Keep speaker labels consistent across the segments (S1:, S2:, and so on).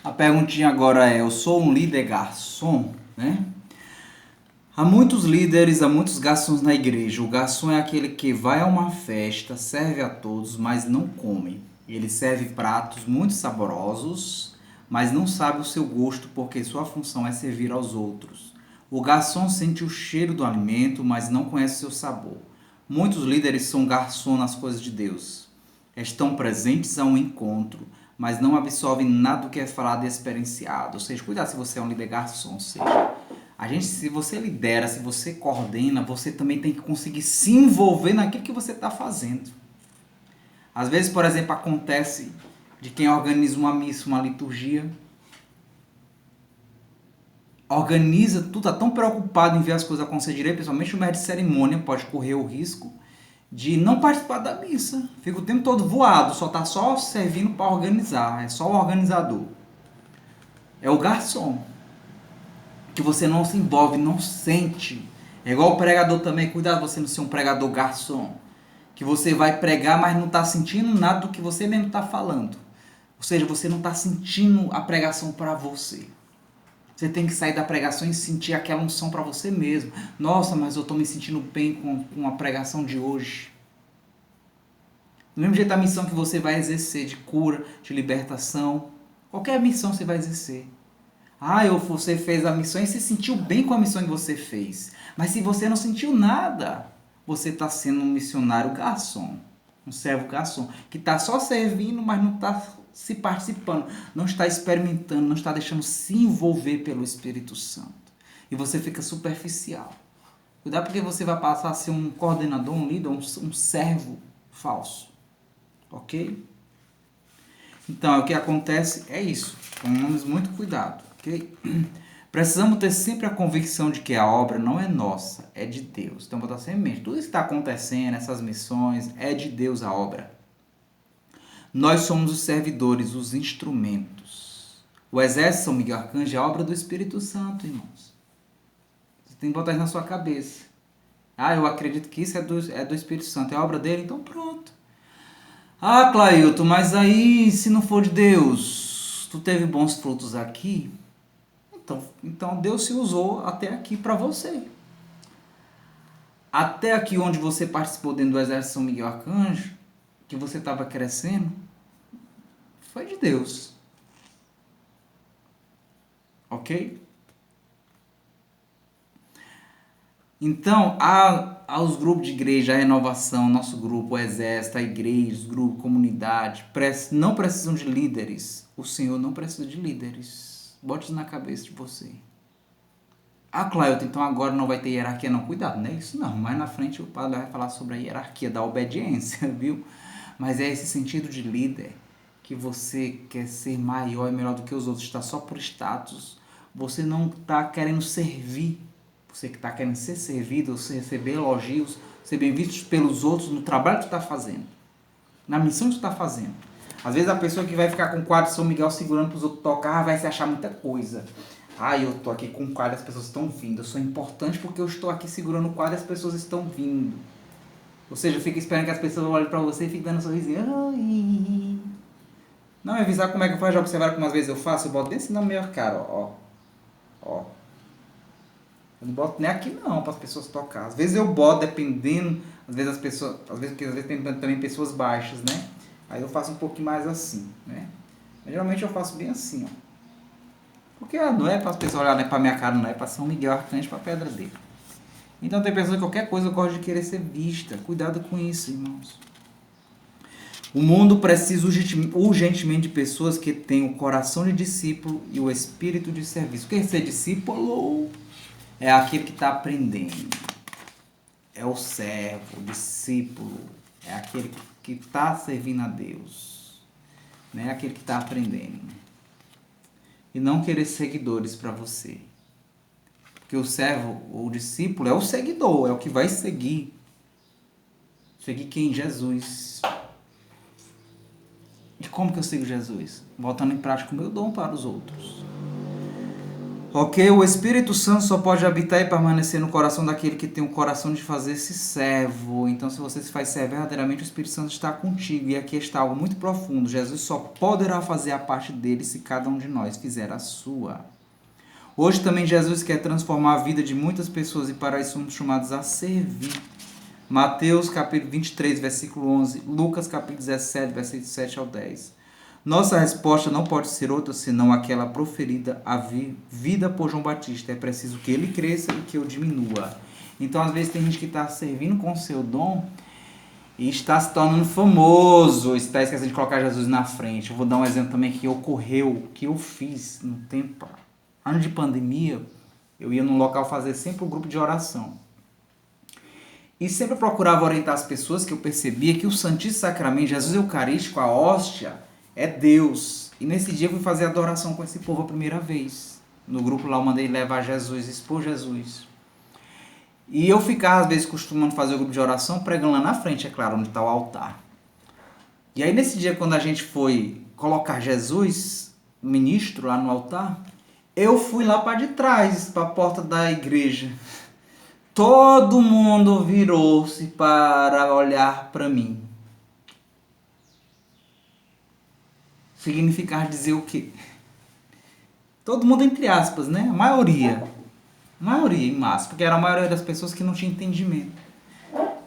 S1: A perguntinha agora é: eu sou um líder garçom, né? Há muitos líderes, há muitos garçons na igreja. O garçom é aquele que vai a uma festa, serve a todos, mas não come. Ele serve pratos muito saborosos, mas não sabe o seu gosto porque sua função é servir aos outros. O garçom sente o cheiro do alimento, mas não conhece seu sabor. Muitos líderes são garçom nas coisas de Deus. Estão presentes a um encontro, mas não absorvem nada do que é falado e experienciado. Ou seja, cuidado se você é um líder garçom. Ou seja, se você lidera, se você coordena, você também tem que conseguir se envolver naquilo que você está fazendo. Às vezes, por exemplo, acontece de quem organiza uma missa, uma liturgia, organiza tudo, está tão preocupado em ver as coisas acontecer direito, principalmente o mestre de cerimônia pode correr o risco de não participar da missa. Fica o tempo todo voado, só servindo para organizar, é só o organizador. É o garçom, que você não se envolve, não sente. É igual o pregador também, cuidado você não ser um pregador garçom, que você vai pregar, mas não está sentindo nada do que você mesmo está falando. Ou seja, você não está sentindo a pregação para você. Você tem que sair da pregação e sentir aquela unção para você mesmo. Nossa, mas eu estou me sentindo bem com a pregação de hoje. Do mesmo jeito a missão que você vai exercer de cura, de libertação, qualquer missão você vai exercer. Você fez a missão e se sentiu bem com a missão que você fez. Mas se você não sentiu nada, você está sendo um missionário garçom, um servo garçom, que está só servindo, mas não está se participando, não está experimentando, não está deixando se envolver pelo Espírito Santo. E você fica superficial. Cuidado porque você vai passar a ser um coordenador, um líder, um servo falso. Ok? Então, o que acontece é isso. Tomamos muito cuidado, ok? Precisamos ter sempre a convicção de que a obra não é nossa, é de Deus. Então, botar sempre em mente. Tudo isso que está acontecendo, essas missões, é de Deus a obra. Nós somos os servidores, os instrumentos. O exército São Miguel Arcanjo é a obra do Espírito Santo, irmãos. Você tem que botar isso na sua cabeça. Eu acredito que isso é do Espírito Santo, é a obra dele, então pronto. Clailton, mas aí se não for de Deus, tu teve bons frutos aqui, então Deus se usou até aqui para você. Até aqui onde você participou dentro do Exército São Miguel Arcanjo, que você estava crescendo, foi de Deus. Ok? Então, aos grupos de igreja, a renovação, nosso grupo, o exército, a igreja, os grupos, comunidade, não precisam de líderes. O Senhor não precisa de líderes. Bote isso na cabeça de você. Clailton, então agora não vai ter hierarquia, não. Cuidado, não é isso não. Mais na frente o padre vai falar sobre a hierarquia da obediência, viu? Mas é esse sentido de líder, que você quer ser maior e melhor do que os outros, está só por status. Você não está querendo servir. Você que está querendo ser servido, você receber elogios, ser bem visto pelos outros no trabalho que tu está fazendo, na missão que tu está fazendo. Às vezes a pessoa que vai ficar com o quadro de São Miguel segurando para os outros tocar, vai se achar muita coisa. Eu estou aqui com o quadro e as pessoas estão vindo. Eu sou importante porque eu estou aqui segurando o quadro e as pessoas estão vindo. Ou seja, fica esperando que as pessoas olhem para você e fiquem dando um sorrisinho. Não, avisar como é que eu faço, já observaram como às vezes eu faço? Eu boto desse na minha cara, ó. Eu não boto nem aqui não, para as pessoas tocar. Às vezes eu boto, dependendo, às vezes tem também pessoas baixas, né? Aí eu faço um pouquinho mais assim, né? Mas, geralmente eu faço bem assim, ó. Porque não é para as pessoas olharem para minha cara, não é para São Miguel Arcanjo, para a pedra dele. Então tem pessoas que qualquer coisa gosta de querer ser vista. Cuidado com isso, irmãos. O mundo precisa urgentemente de pessoas que tenham o coração de discípulo e o espírito de serviço. Quer ser discípulo? É aquele que está aprendendo. É o servo, o discípulo. É aquele que está servindo a Deus. Né? É aquele que está aprendendo. E não querer seguidores para você. Porque o servo, o discípulo, é o seguidor, é o que vai seguir. Seguir quem? Jesus. E como que eu sigo Jesus? Botando em prática o meu dom para os outros. Ok? O Espírito Santo só pode habitar e permanecer no coração daquele que tem o coração de fazer-se servo. Então, se você se faz servo verdadeiramente, o Espírito Santo está contigo. E aqui está algo muito profundo. Jesus só poderá fazer a parte dele se cada um de nós fizer a sua. Hoje também Jesus quer transformar a vida de muitas pessoas e para isso somos chamados a servir. Mateus capítulo 23, versículo 11. Lucas capítulo 17, versículo 7 ao 10. Nossa resposta não pode ser outra senão aquela proferida a vida por João Batista. É preciso que ele cresça e que eu diminua. Então, às vezes, tem gente que está servindo com o seu dom e está se tornando famoso. Está esquecendo de colocar Jesus na frente. Eu vou dar um exemplo também que ocorreu, que eu fiz no tempo. Ano de pandemia, eu ia num local fazer sempre um grupo de oração. E sempre procurava orientar as pessoas que eu percebia que o Santíssimo Sacramento, Jesus Eucarístico, a hóstia, é Deus. E nesse dia eu fui fazer adoração com esse povo a primeira vez. No grupo lá eu mandei levar Jesus, expor Jesus. E eu ficava às vezes costumando fazer o grupo de oração pregando lá na frente, é claro, onde está o altar. E aí nesse dia quando a gente foi colocar Jesus, o ministro, lá no altar, eu fui lá para de trás, para a porta da igreja. Todo mundo virou-se para olhar para mim. Significar dizer o quê? Todo mundo entre aspas, né? A maioria em massa, porque era a maioria das pessoas que não tinha entendimento.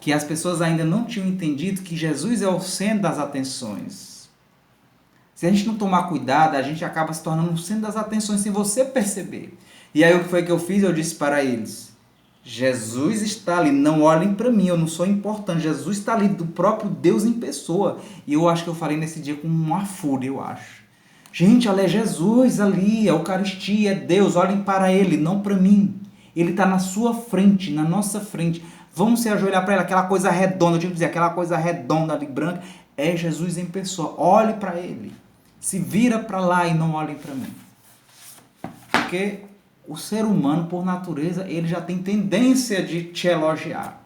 S1: Que as pessoas ainda não tinham entendido que Jesus é o centro das atenções. Se a gente não tomar cuidado, a gente acaba se tornando o centro das atenções sem você perceber. E aí o que foi que eu fiz? Eu disse para eles: Jesus está ali, não olhem para mim, eu não sou importante. Jesus está ali, do próprio Deus em pessoa. E eu acho que eu falei nesse dia com uma fúria, eu acho. Gente, olha, é Jesus ali, é a Eucaristia, é Deus, olhem para Ele, não para mim. Ele está na sua frente, na nossa frente. Vamos se ajoelhar para Ele, aquela coisa redonda, eu tinha que dizer, aquela coisa redonda ali, branca, é Jesus em pessoa. Olhe para Ele, se vira para lá e não olhem para mim. Porque o ser humano, por natureza, ele já tem tendência de te elogiar.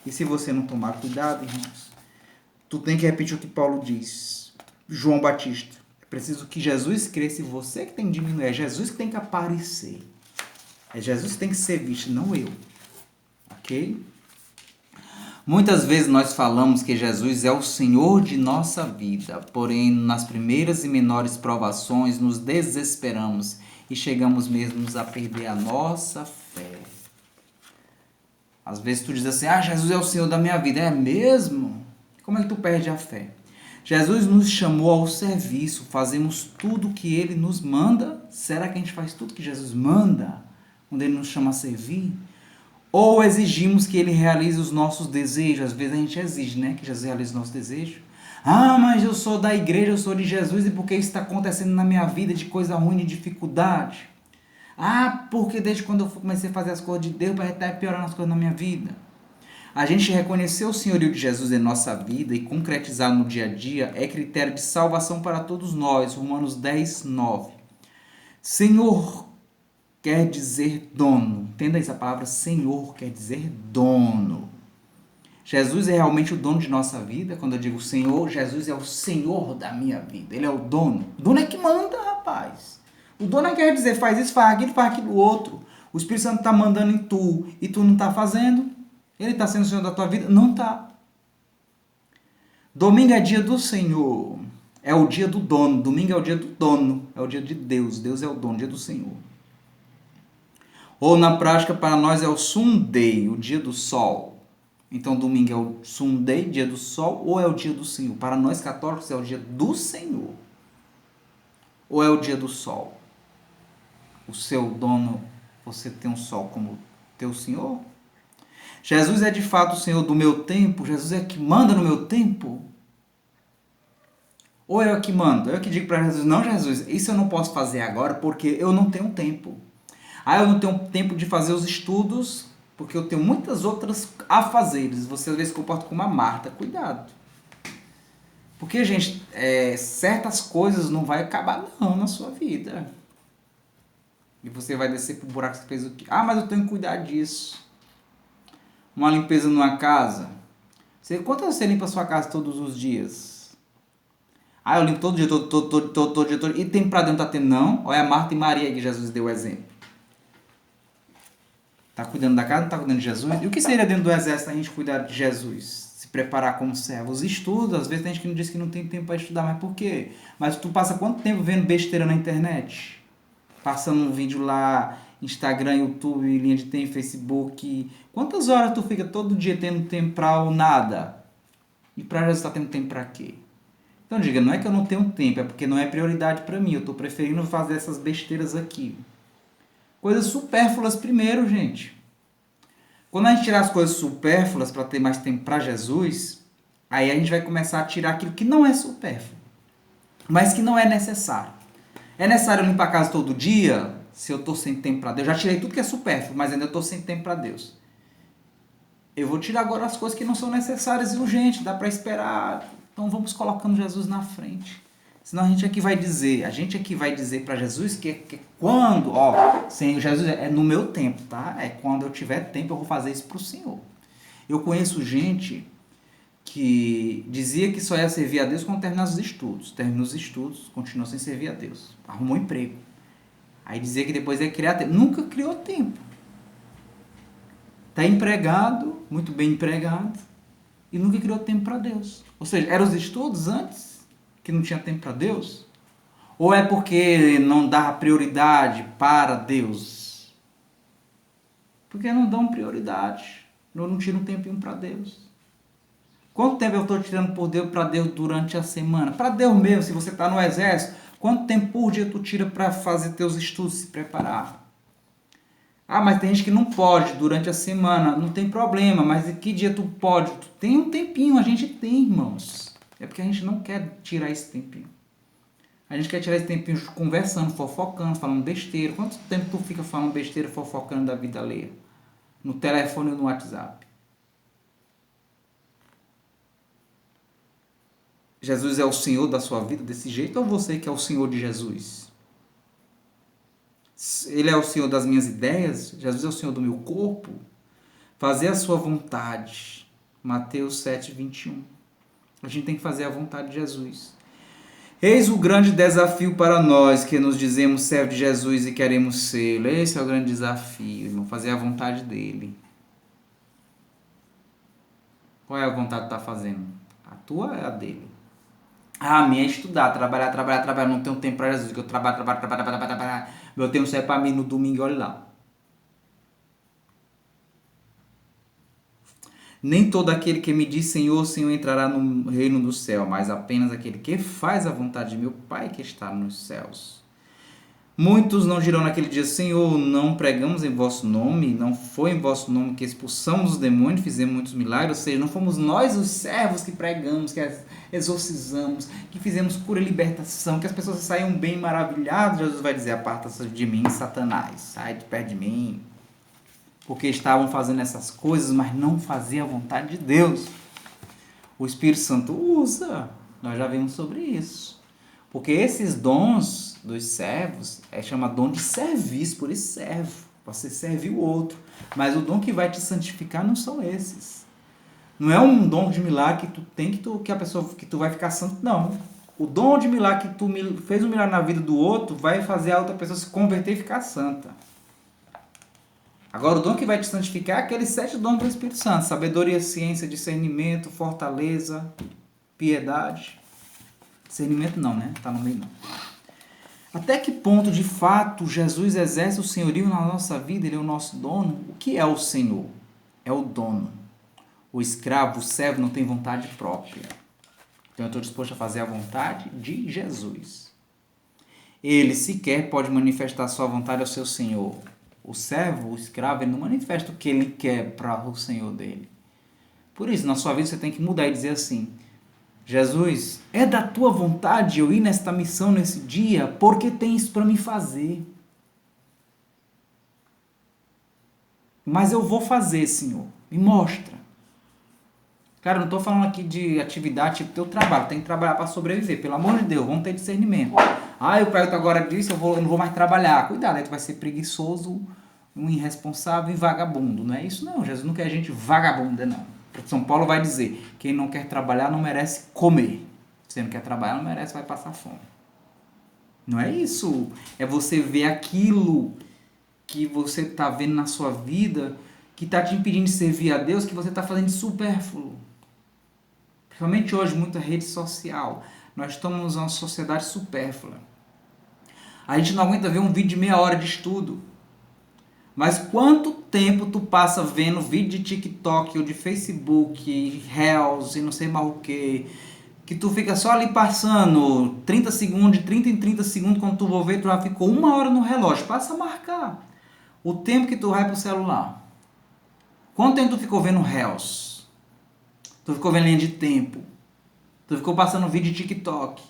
S1: E se você não tomar cuidado, irmãos, tu tem que repetir o que Paulo diz. João Batista. É preciso que Jesus cresça e você que tem que diminuir. É Jesus que tem que aparecer. É Jesus que tem que ser visto, não eu. Ok? Muitas vezes nós falamos que Jesus é o Senhor de nossa vida. Porém, nas primeiras e menores provações, nos desesperamos e chegamos mesmo a perder a nossa fé. Às vezes tu diz assim, Jesus é o Senhor da minha vida. É mesmo? Como é que tu perde a fé? Jesus nos chamou ao serviço, fazemos tudo que Ele nos manda. Será que a gente faz tudo que Jesus manda, quando Ele nos chama a servir? Ou exigimos que Ele realize os nossos desejos? Às vezes a gente exige, né, que Jesus realize os nossos desejos. Mas eu sou da igreja, eu sou de Jesus, e por que isso está acontecendo na minha vida de coisa ruim, de dificuldade? Porque desde quando eu comecei a fazer as coisas de Deus, vai estar piorando as coisas na minha vida. A gente reconhecer o senhorio de Jesus em nossa vida e concretizar no dia a dia é critério de salvação para todos nós. Romanos 10, 9. Senhor quer dizer dono. Entenda isso, a palavra Senhor quer dizer dono. Jesus é realmente o dono de nossa vida. Quando eu digo Senhor, Jesus é o Senhor da minha vida. Ele é o dono. O dono é que manda, rapaz. O dono quer dizer, faz isso, faz aquilo outro. O Espírito Santo está mandando em tu e tu não está fazendo. Ele está sendo o Senhor da tua vida? Não está. Domingo é dia do Senhor. É o dia do dono. Domingo é o dia do dono. É o dia de Deus. Deus é o dono, dia do Senhor. Ou na prática, para nós é o Sunday, o dia do sol. Então, domingo é o Sunday, dia do sol, ou é o dia do Senhor? Para nós católicos é o dia do Senhor. Ou é o dia do sol? O seu dono, você tem um sol como teu Senhor? Jesus é de fato o Senhor do meu tempo? Jesus é que manda no meu tempo? Ou eu que mando? Eu que digo para Jesus, não, Jesus, isso eu não posso fazer agora porque eu não tenho tempo. Eu não tenho tempo de fazer os estudos porque eu tenho muitas outras afazeres. Você às vezes se comporta como uma Marta. Cuidado. Porque, gente, certas coisas não vai acabar não na sua vida. E você vai descer pro buraco que você fez o quê? Mas eu tenho que cuidar disso. Uma limpeza numa casa. Quanto você limpa a sua casa todos os dias? Eu limpo todo dia, todo dia. E tem pra dentro, tá tendo? Não. Olha a Marta e Maria que Jesus deu o exemplo. Tá cuidando da casa, não tá cuidando de Jesus? E o que seria dentro do exército a gente cuidar de Jesus? Se preparar como servo? Os estudos, às vezes tem gente que não diz que não tem tempo para estudar, mas por quê? Mas tu passa quanto tempo vendo besteira na internet? Passando um vídeo lá, Instagram, YouTube, linha de tempo, Facebook. Quantas horas tu fica todo dia tendo tempo pra o nada? E pra Jesus tá tendo tempo pra quê? Então diga, não é que eu não tenho tempo, é porque não é prioridade pra mim. Eu tô preferindo fazer essas besteiras aqui. Coisas supérfluas primeiro, gente. Quando a gente tirar as coisas supérfluas para ter mais tempo para Jesus, aí a gente vai começar a tirar aquilo que não é supérfluo, mas que não é necessário. É necessário limpar a casa todo dia? Se eu estou sem tempo para Deus, já tirei tudo que é supérfluo, mas ainda estou sem tempo para Deus. Eu vou tirar agora as coisas que não são necessárias e urgentes, dá para esperar. Então vamos colocando Jesus na frente. Senão a gente aqui vai dizer para Jesus que quando, Senhor Jesus, é no meu tempo, tá? É quando eu tiver tempo eu vou fazer isso pro Senhor. Eu conheço gente que dizia que só ia servir a Deus quando terminasse os estudos. Terminou os estudos, continuou sem servir a Deus. Arrumou um emprego. Aí dizia que depois ia criar tempo. Nunca criou tempo. Tá empregado, muito bem empregado, e nunca criou tempo para Deus. Ou seja, eram os estudos antes que não tinha tempo para Deus? Ou é porque não dá prioridade para Deus? Porque não dão prioridade. Não tiram um tempinho para Deus. Quanto tempo eu estou tirando para Deus durante a semana? Para Deus mesmo, se você está no exército, quanto tempo por dia tu tira para fazer teus estudos, se preparar? Ah, mas tem gente que não pode durante a semana. Não tem problema, mas que dia tu pode? Tu tem um tempinho, a gente tem, irmãos. É porque a gente não quer tirar esse tempinho. A gente quer tirar esse tempinho conversando, fofocando, falando besteira. Quanto tempo tu fica falando besteira, fofocando da vida alheia? No telefone ou no WhatsApp? Jesus é o Senhor da sua vida desse jeito ou você que é o Senhor de Jesus? Ele é o Senhor das minhas ideias? Jesus é o Senhor do meu corpo? Fazer a sua vontade. Mateus 7:21. A gente tem que fazer a vontade de Jesus. Eis o grande desafio para nós que nos dizemos servos de Jesus e queremos ser. Esse é o grande desafio, irmão. Fazer a vontade dele. Qual é a vontade que tu está fazendo? A tua é a dele. A minha é estudar, trabalhar. Não tenho tempo para Jesus, que eu trabalho. Meu tempo só é para mim no domingo, olha lá. Nem todo aquele que me diz Senhor, Senhor entrará no reino do céu, mas apenas aquele que faz a vontade de meu Pai que está nos céus. Muitos não dirão naquele dia, Senhor, não pregamos em vosso nome, não foi em vosso nome que expulsamos os demônios, fizemos muitos milagres, ou seja, não fomos nós os servos que pregamos, que exorcizamos, que fizemos cura e libertação, que as pessoas saiam bem maravilhadas. Jesus vai dizer, aparta-se de mim, Satanás, sai de perto de mim, porque estavam fazendo essas coisas, mas não faziam a vontade de Deus. O Espírito Santo usa, nós já vimos sobre isso, porque esses dons dos servos é chamado dom de serviço, por isso servo, você servir o outro, mas o dom que vai te santificar não são esses. Não é um dom de milagre que tu tem que a pessoa que tu vai ficar santo, não. O dom de milagre que tu fez um milagre na vida do outro vai fazer a outra pessoa se converter e ficar santa. Agora o dom que vai te santificar é aqueles 7 dons do Espírito Santo: sabedoria, ciência, discernimento, fortaleza, piedade. Discernimento não, né? Tá no meio não. Até que ponto, de fato, Jesus exerce o senhorio na nossa vida? Ele é o nosso dono? O que é o Senhor? É o dono. O escravo, o servo, não tem vontade própria. Então eu estou disposto a fazer a vontade de Jesus. Ele sequer pode manifestar sua vontade ao seu Senhor. O servo, o escravo, ele não manifesta o que ele quer para o Senhor dele. Por isso, na sua vida você tem que mudar e dizer assim: Jesus, é da tua vontade eu ir nesta missão nesse dia? Porque tem isso para me fazer. Mas eu vou fazer, Senhor. Me mostra. Cara, eu não estou falando aqui de atividade tipo teu trabalho. Tem que trabalhar para sobreviver. Pelo amor de Deus, vamos ter discernimento. Ah, eu pego agora disso, eu não vou mais trabalhar. Cuidado, aí tu vai ser preguiçoso, um irresponsável e vagabundo. Não é isso não. Jesus não quer gente vagabunda, não. São Paulo vai dizer, quem não quer trabalhar não merece comer. Se não quer trabalhar, não merece, vai passar fome. Não é isso. É você ver aquilo que você está vendo na sua vida que está te impedindo de servir a Deus, que você está fazendo de supérfluo. Principalmente hoje, muita rede social. Nós estamos numa sociedade supérflua. A gente não aguenta ver um vídeo de meia hora de estudo. Mas quanto tempo tu passa vendo vídeo de TikTok ou de Facebook, Reels e não sei mais o que tu fica só ali passando 30 segundos, de 30 em 30 segundos, quando tu for ver, tu já ficou 1 hora no relógio. Passa a marcar o tempo que tu vai pro celular. Quanto tempo tu ficou vendo Reels? Tu ficou vendo linha de tempo? Tu ficou passando vídeo de TikTok?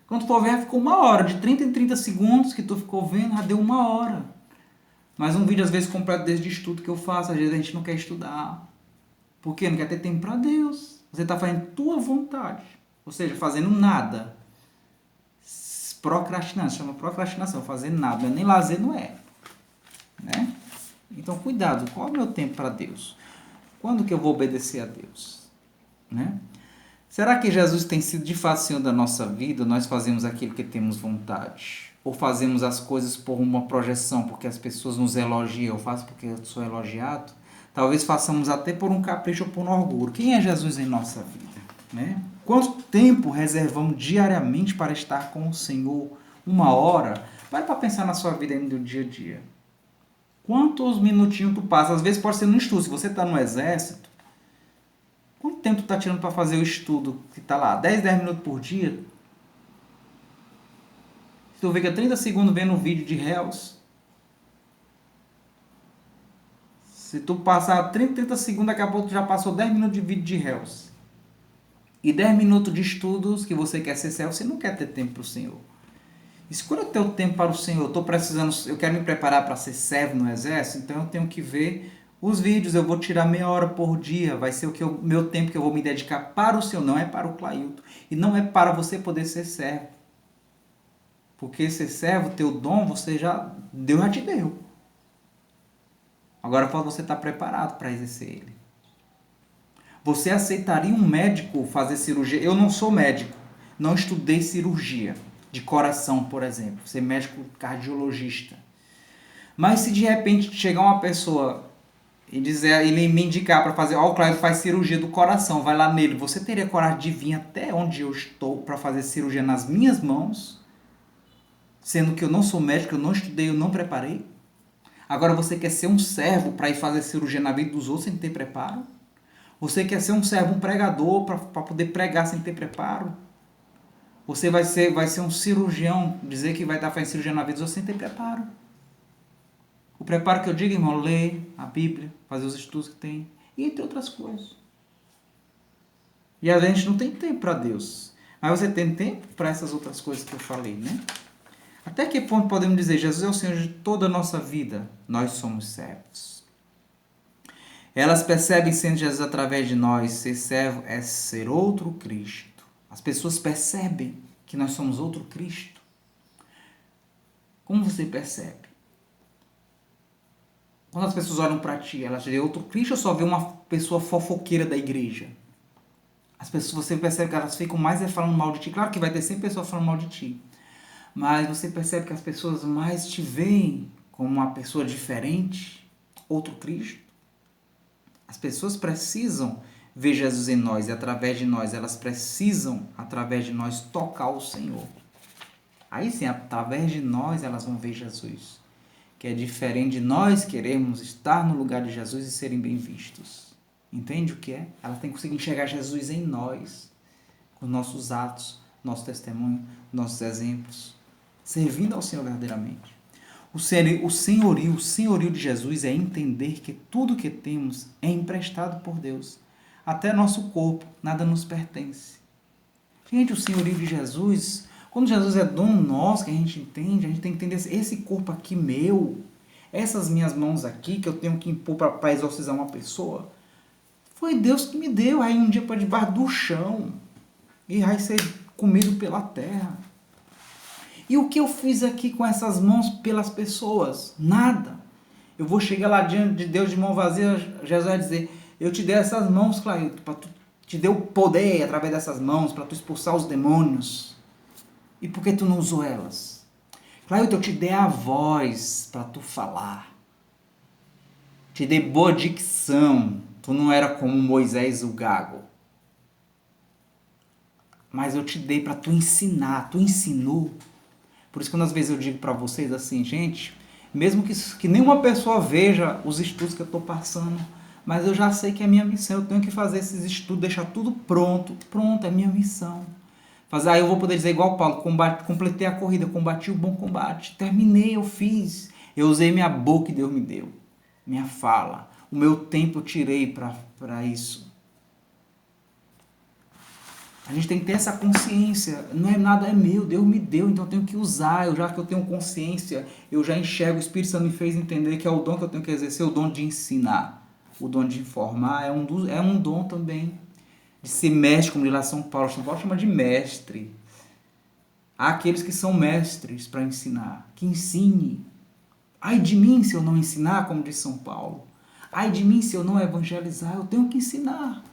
S1: Quando tu for ver, já ficou 1 hora. De 30 em 30 segundos que tu ficou vendo, já deu 1 hora. Mas um vídeo às vezes completo desde estudo que eu faço, às vezes a gente não quer estudar. Por quê? Não quer ter tempo para Deus. Você está fazendo tua vontade. Ou seja, fazendo nada. Procrastinação, chama procrastinação, fazer nada. Nem lazer não é. Né? Então cuidado, qual é o meu tempo para Deus? Quando que eu vou obedecer a Deus? Né? Será que Jesus tem sido de fato Senhor da nossa vida? Nós fazemos aquilo que temos vontade? Ou fazemos as coisas por uma projeção, porque as pessoas nos elogiam? Eu faço porque eu sou elogiado? Talvez façamos até por um capricho ou por um orgulho. Quem é Jesus em nossa vida? Né? Quanto tempo reservamos diariamente para estar com o Senhor? 1 hora? Para pensar na sua vida no dia a dia. Quantos minutinhos tu passa? Às vezes pode ser no estudo. Se você está no exército, quanto tempo tu está tirando para fazer o estudo? Que está lá, 10 minutos por dia? Se tu fica 30 segundos vendo um vídeo de Reels, se tu passar 30 segundos, daqui a pouco tu já passou 10 minutos de vídeo de Reels. E 10 minutos de estudos que você quer ser servo, você não quer ter tempo para o Senhor. Escolha o teu tempo para o Senhor. Eu quero me preparar para ser servo no exército, então eu tenho que ver os vídeos. Eu vou tirar meia hora por dia. Vai ser meu tempo que eu vou me dedicar para o Senhor, não é para o Clailton. E não é para você poder ser servo. Porque ser servo, teu dom, Deus já te deu. Agora falta você estar preparado para exercer ele. Você aceitaria um médico fazer cirurgia? Eu não sou médico, não estudei cirurgia de coração, por exemplo, ser médico cardiologista. Mas se de repente chegar uma pessoa e ele me indicar para fazer, o Claudio faz cirurgia do coração, vai lá nele, você teria coragem de vir até onde eu estou para fazer cirurgia nas minhas mãos, sendo que eu não sou médico, eu não estudei, eu não preparei? Agora você quer ser um servo para ir fazer cirurgia na vida dos outros sem ter preparo? Você quer ser um servo, um pregador para poder pregar sem ter preparo? Você vai ser um cirurgião, dizer que vai estar fazendo cirurgia na vida dos outros sem ter preparo? O preparo que eu digo, irmão, ler a Bíblia, fazer os estudos que tem, e entre outras coisas. E a gente não tem tempo para Deus. Mas você tem tempo para essas outras coisas que eu falei, né? Até que ponto podemos dizer, Jesus é o Senhor de toda a nossa vida? Nós somos servos. Elas percebem, sendo Jesus através de nós, ser servo é ser outro Cristo. As pessoas percebem que nós somos outro Cristo. Como você percebe? Quando as pessoas olham para ti, elas veem outro Cristo ou só vê uma pessoa fofoqueira da igreja? As pessoas, você percebe que elas ficam mais falando mal de ti. Claro que vai ter sempre pessoas falando mal de ti. Mas você percebe que as pessoas mais te veem como uma pessoa diferente, outro Cristo. As pessoas precisam ver Jesus em nós e através de nós, elas precisam, através de nós, tocar o Senhor. Aí sim, através de nós, elas vão ver Jesus. Que é diferente de nós queremos estar no lugar de Jesus e serem bem vistos. Entende o que é? Elas têm que conseguir enxergar Jesus em nós, com nossos atos, nosso testemunho, nossos exemplos, servindo ao Senhor verdadeiramente. O senhorio de Jesus é entender que tudo que temos é emprestado por Deus. Até nosso corpo, nada nos pertence. Gente, o senhorio de Jesus, quando Jesus é dono nosso, que a gente tem que entender esse corpo aqui meu, essas minhas mãos aqui, que eu tenho que impor para exorcizar uma pessoa, foi Deus que me deu. Aí um dia para debaixo do chão e vai ser comido pela terra. E o que eu fiz aqui com essas mãos pelas pessoas? Nada. Eu vou chegar lá diante de Deus de mão vazia, Jesus vai dizer, eu te dei essas mãos, Clailton, te dei o poder através dessas mãos para tu expulsar os demônios. E por que tu não usou elas? Clailton, eu te dei a voz para tu falar. Te dei boa dicção. Tu não era como Moisés o gago. Mas eu te dei para tu ensinar. Tu ensinou. Por isso que às vezes eu digo para vocês assim, gente, mesmo que nenhuma pessoa veja os estudos que eu estou passando, mas eu já sei que é minha missão. Eu tenho que fazer esses estudos, deixar tudo pronto. Pronto, é minha missão. Aí eu vou poder dizer igual Paulo, completei a corrida, combati o bom combate, terminei, eu fiz. Eu usei minha boca que Deus me deu, minha fala. O meu tempo eu tirei para isso. A gente tem que ter essa consciência. Não é nada, é meu, Deus me deu, então eu tenho que usar. Já que eu tenho consciência, eu já enxergo, o Espírito Santo me fez entender que é o dom que eu tenho que exercer, o dom de ensinar. O dom de informar é um dom também. De ser mestre, como diz lá São Paulo. São Paulo chama de mestre. Há aqueles que são mestres para ensinar. Que ensine. Ai de mim se eu não ensinar, como diz São Paulo. Ai de mim se eu não evangelizar, eu tenho que ensinar.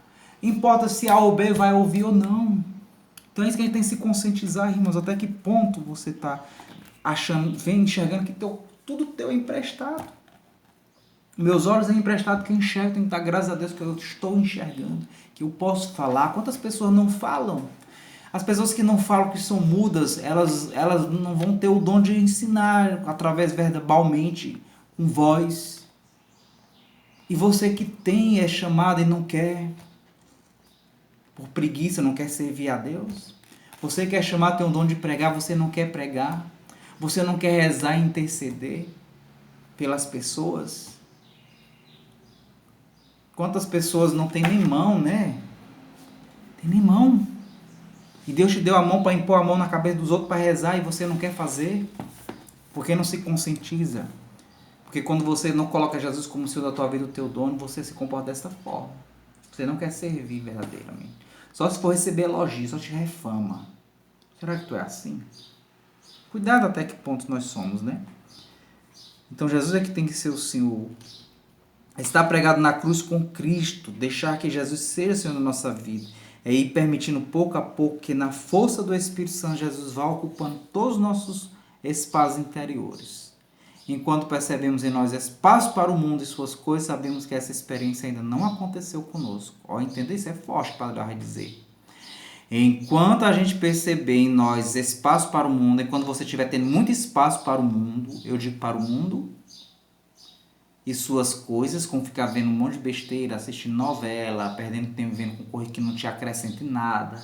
S1: Importa se A ou B vai ouvir ou não. Então é isso que a gente tem que se conscientizar, irmãos. Até que ponto você está achando, enxergando que tudo teu é emprestado. Meus olhos é emprestado que eu enxergo. Tenho que dar graças a Deus que eu estou enxergando. Que eu posso falar. Quantas pessoas não falam? As pessoas que não falam, que são mudas, elas não vão ter o dom de ensinar através verbalmente, com voz. E você que tem, é chamado e não quer, por preguiça, não quer servir a Deus. Você que é chamado, tem o dom de pregar, você não quer pregar. Você não quer rezar e interceder pelas pessoas. Quantas pessoas não tem nem mão, né? Tem nem mão. E Deus te deu a mão para impor a mão na cabeça dos outros para rezar e você não quer fazer. Porque não se conscientiza. Porque quando você não coloca Jesus como Senhor da tua vida, o teu dono, você se comporta dessa forma. Você não quer servir verdadeiramente. Só se for receber elogio, só te refama. Será que tu é assim? Cuidado até que ponto nós somos, né? Então Jesus é que tem que ser o Senhor. Estar pregado na cruz com Cristo, deixar que Jesus seja o Senhor da nossa vida, é ir permitindo pouco a pouco que na força do Espírito Santo Jesus vá ocupando todos os nossos espaços interiores. Enquanto percebemos em nós espaço para o mundo e suas coisas, sabemos que essa experiência ainda não aconteceu conosco. Ó, entender isso é forte para vai dizer. Enquanto a gente perceber em nós espaço para o mundo, enquanto você estiver tendo muito espaço para o mundo, eu digo para o mundo e suas coisas, como ficar vendo um monte de besteira, assistindo novela, perdendo tempo vendo com coisa que não te acrescenta em nada.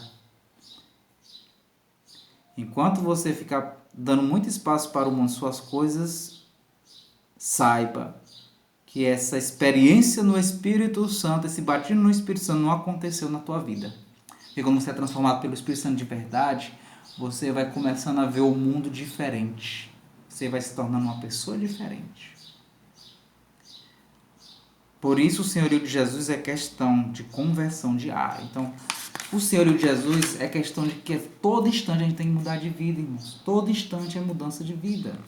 S1: Enquanto você ficar dando muito espaço para o mundo, suas coisas, saiba que essa experiência no Espírito Santo, esse batismo no Espírito Santo não aconteceu na tua vida. E quando você é transformado pelo Espírito Santo de verdade, você vai começando a ver o mundo diferente. Você vai se tornando uma pessoa diferente. Por isso o senhorio de Jesus é questão de conversão diária. Então, o senhorio de Jesus é questão de que todo instante a gente tem que mudar de vida, irmãos. Todo instante é mudança de vida.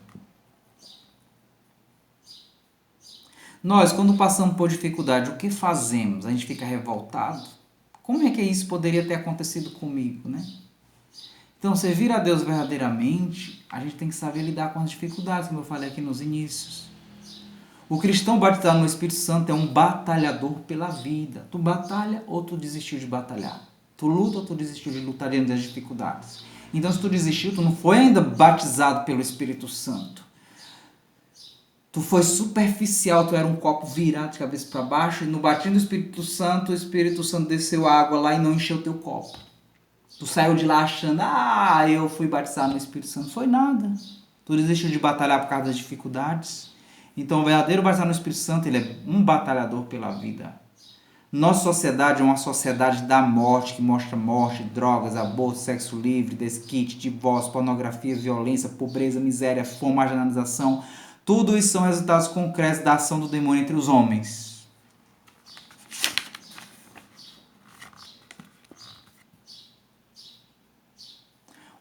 S1: Nós, quando passamos por dificuldade, o que fazemos? A gente fica revoltado? Como é que isso poderia ter acontecido comigo, né? Então, servir a Deus verdadeiramente, a gente tem que saber lidar com as dificuldades, como eu falei aqui nos inícios. O cristão batizado no Espírito Santo é um batalhador pela vida. Tu batalha ou tu desistiu de batalhar? Tu luta ou tu desistiu de lutar diante das dificuldades? Então, se tu desistiu, tu não foi ainda batizado pelo Espírito Santo. Tu foi superficial, tu era um copo virado de cabeça para baixo, e no batismo do Espírito Santo, o Espírito Santo desceu a água lá e não encheu teu copo. Tu saiu de lá achando, eu fui batizado no Espírito Santo. Foi nada. Tu desistiu de batalhar por causa das dificuldades. Então, o verdadeiro batizado no Espírito Santo, ele é um batalhador pela vida. Nossa sociedade é uma sociedade da morte, que mostra morte, drogas, aborto, sexo livre, desquite, divórcio, pornografia, violência, pobreza, miséria, fome, marginalização. Tudo isso são resultados concretos da ação do demônio entre os homens.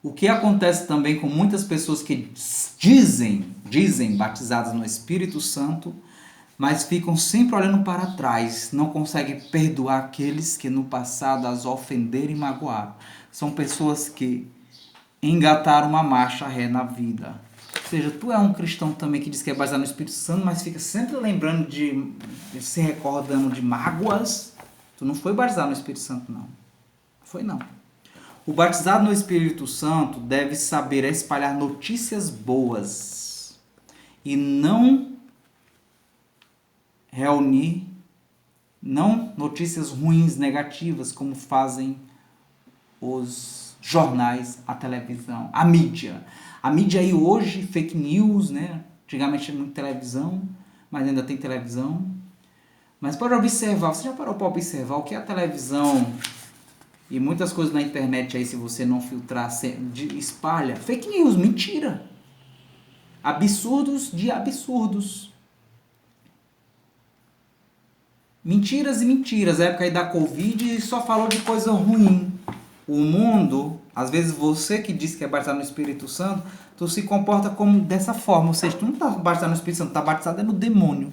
S1: O que acontece também com muitas pessoas que dizem batizadas no Espírito Santo, mas ficam sempre olhando para trás, não conseguem perdoar aqueles que no passado as ofenderam e magoaram. São pessoas que engataram uma marcha ré na vida. Ou seja, tu é um cristão também que diz que é baseado no Espírito Santo, mas fica sempre lembrando se recordando de mágoas. Tu não foi batizado no Espírito Santo, não. Foi não. O batizado no Espírito Santo deve saber espalhar notícias boas e não reunir, não notícias ruins, negativas, como fazem os jornais, a televisão, a mídia. A mídia aí hoje, fake news, né? Antigamente não tinha televisão, mas ainda tem televisão. Mas para observar, você já parou para observar o que a televisão e muitas coisas na internet aí, se você não filtrar, espalha? Fake news, mentira. Absurdos de absurdos. Mentiras e mentiras. A época aí da Covid só falou de coisa ruim. O mundo, às vezes você que diz que é batizado no Espírito Santo, tu se comporta como dessa forma. Ou seja, tu não está batizado no Espírito Santo, está batizado no demônio.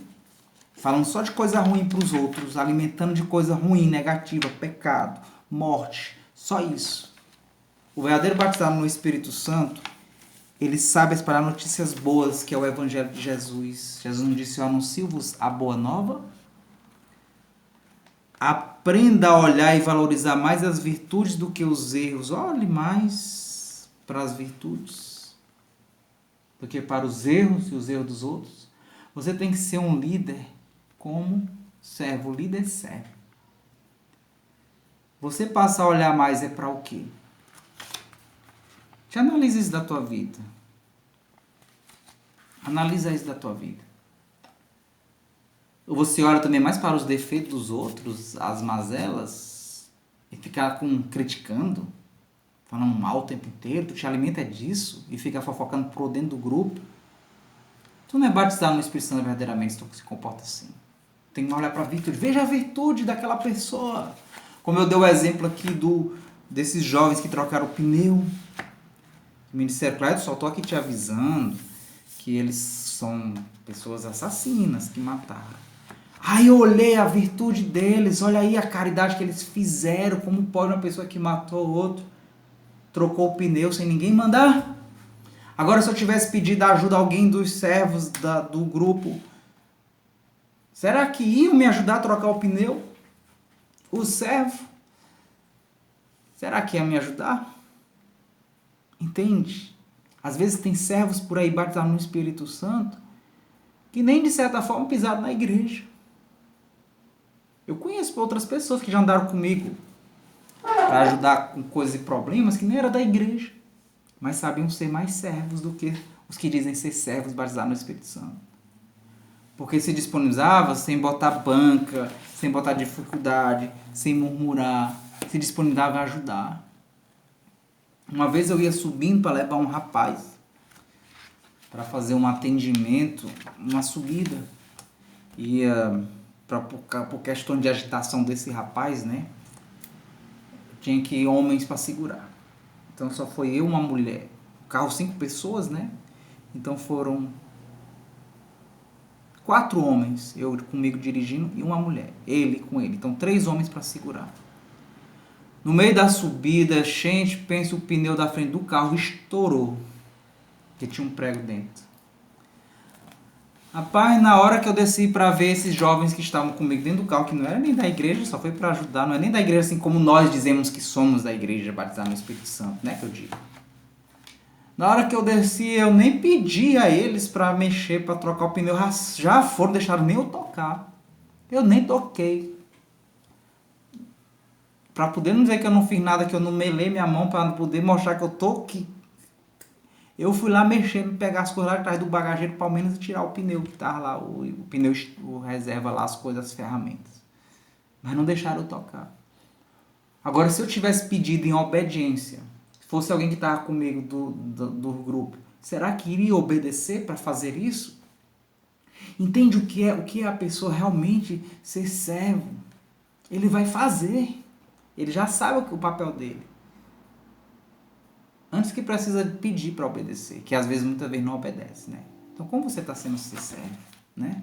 S1: Falando só de coisa ruim para os outros, alimentando de coisa ruim, negativa, pecado, morte. Só isso. O verdadeiro batizado no Espírito Santo, ele sabe espalhar notícias boas, que é o Evangelho de Jesus. Jesus não disse: eu anuncio-vos a boa nova. Aprenda a olhar e valorizar mais as virtudes do que os erros. Olhe mais para as virtudes do que para os erros e os erros dos outros. Você tem que ser um líder como servo. O líder serve. Você passa a olhar mais é para o quê? Te analisa isso da tua vida. Analisa isso da tua vida. Ou você olha também mais para os defeitos dos outros, as mazelas, e fica criticando, falando mal o tempo inteiro, tu te alimenta disso e fica fofocando por dentro do grupo. Tu não é batizado no Espírito Santo verdadeiramente, se tu se comporta assim. Tem que olhar para a virtude. Veja a virtude daquela pessoa. Como eu dei o exemplo aqui desses jovens que trocaram o pneu. O Ministério Claro só estou aqui te avisando que eles são pessoas assassinas que mataram. Aí eu olhei a virtude deles, olha aí a caridade que eles fizeram, como pode uma pessoa que matou o outro, trocou o pneu sem ninguém mandar? Agora se eu tivesse pedido ajuda a alguém dos servos do grupo, será que iam me ajudar a trocar o pneu? O servo? Será que ia me ajudar? Entende? Às vezes tem servos por aí batizados no Espírito Santo que nem de certa forma pisaram na igreja. Eu conheço outras pessoas que já andaram comigo para ajudar com coisas e problemas que nem era da igreja, mas sabiam ser mais servos do que os que dizem ser servos batizados no Espírito Santo. Porque se disponibilizava sem botar banca, sem botar dificuldade, sem murmurar, se disponibilizava a ajudar. Uma vez eu ia subindo para levar um rapaz para fazer um atendimento, uma subida, ia por questão de agitação desse rapaz, né? Tinha que ir homens para segurar. Então só foi eu e uma mulher. O carro 5 pessoas, né? Então foram 4 homens, eu comigo dirigindo e uma mulher. Ele com ele. Então 3 homens para segurar. No meio da subida, gente, pensa, o pneu da frente do carro estourou. Porque tinha um prego dentro. Rapaz, na hora que eu desci para ver esses jovens que estavam comigo dentro do carro, que não era nem da igreja, só foi para ajudar, não é nem da igreja assim como nós dizemos que somos da igreja, batizar no Espírito Santo, né, que eu digo. Na hora que eu desci, eu nem pedi a eles para mexer, para trocar o pneu, já foram, deixaram nem eu tocar. Eu nem toquei. Para poder não dizer que eu não fiz nada, que eu não melei minha mão, para não poder mostrar que eu tô aqui. Eu fui lá mexendo, pegar as coisas lá atrás do bagageiro, para ao menos tirar o pneu que tava lá, o pneu, o reserva lá, as coisas, as ferramentas. Mas não deixaram eu tocar. Agora, se eu tivesse pedido em obediência, se fosse alguém que estava comigo do grupo, será que iria obedecer para fazer isso? Entende o que é a pessoa realmente ser servo? Ele vai fazer. Ele já sabe o papel dele. Antes que precisa pedir para obedecer, que às vezes, muitas vezes não obedece, né? Então, como você está sendo ser servo, né?